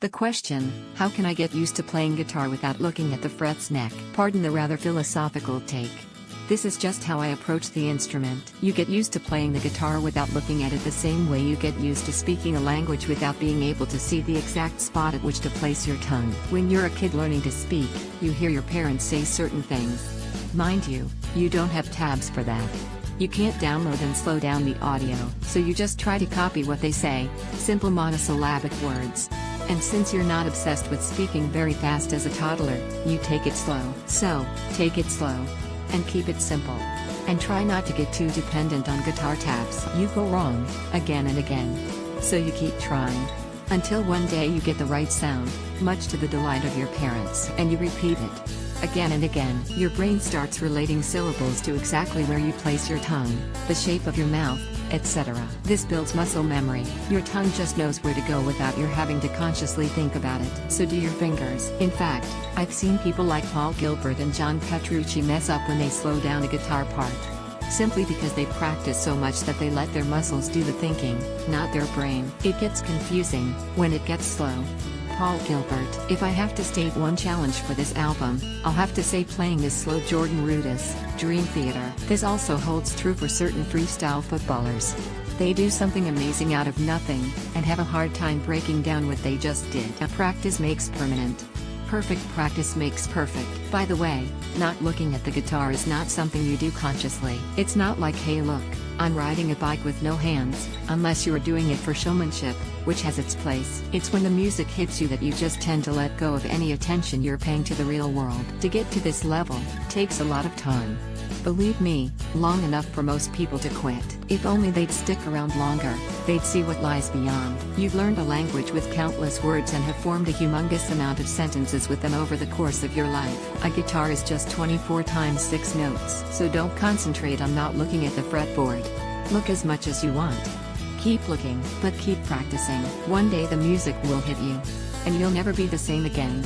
The question, how can I get used to playing guitar without looking at the frets neck? Pardon the rather philosophical take. This is just how I approach the instrument. You get used to playing the guitar without looking at it the same way you get used to speaking a language without being able to see the exact spot at which to place your tongue. When you're a kid learning to speak, you hear your parents say certain things. Mind you, you don't have tabs for that. You can't download and slow down the audio, so you just try to copy what they say, simple monosyllabic words. And since you're not obsessed with speaking very fast as a toddler, you take it slow. So, take it slow. And keep it simple. And try not to get too dependent on guitar tabs. You go wrong, again and again. So you keep trying. Until one day you get the right sound, much to the delight of your parents. And you repeat it. Again and again. Your brain starts relating syllables to exactly where you place your tongue, the shape of your mouth, etc. This builds muscle memory. Your tongue just knows where to go without your having to consciously think about it. So do your fingers. In fact, I've seen people like Paul Gilbert and John Petrucci mess up when they slow down a guitar part. Simply because they practice so much that they let their muscles do the thinking, not their brain. It gets confusing when it gets slow. Paul Gilbert. If I have to state one challenge for this album, I'll have to say playing this slow Jordan Rudess, Dream Theater. This also holds true for certain freestyle footballers. They do something amazing out of nothing, and have a hard time breaking down what they just did. Practice makes permanent. Perfect practice makes perfect. By the way, not looking at the guitar is not something you do consciously. It's not like, hey look, I'm riding a bike with no hands, unless you are doing it for showmanship, which has its place. It's when the music hits you that you just tend to let go of any attention you're paying to the real world. To get to this level, takes a lot of time. Believe me, long enough for most people to quit. If only they'd stick around longer, they'd see what lies beyond. You've learned a language with countless words and have formed a humongous amount of sentences with them over the course of your life. A guitar is just 24 times 6 notes. So don't concentrate on not looking at the fretboard. Look as much as you want. Keep looking, but keep practicing. One day the music will hit you. And you'll never be the same again.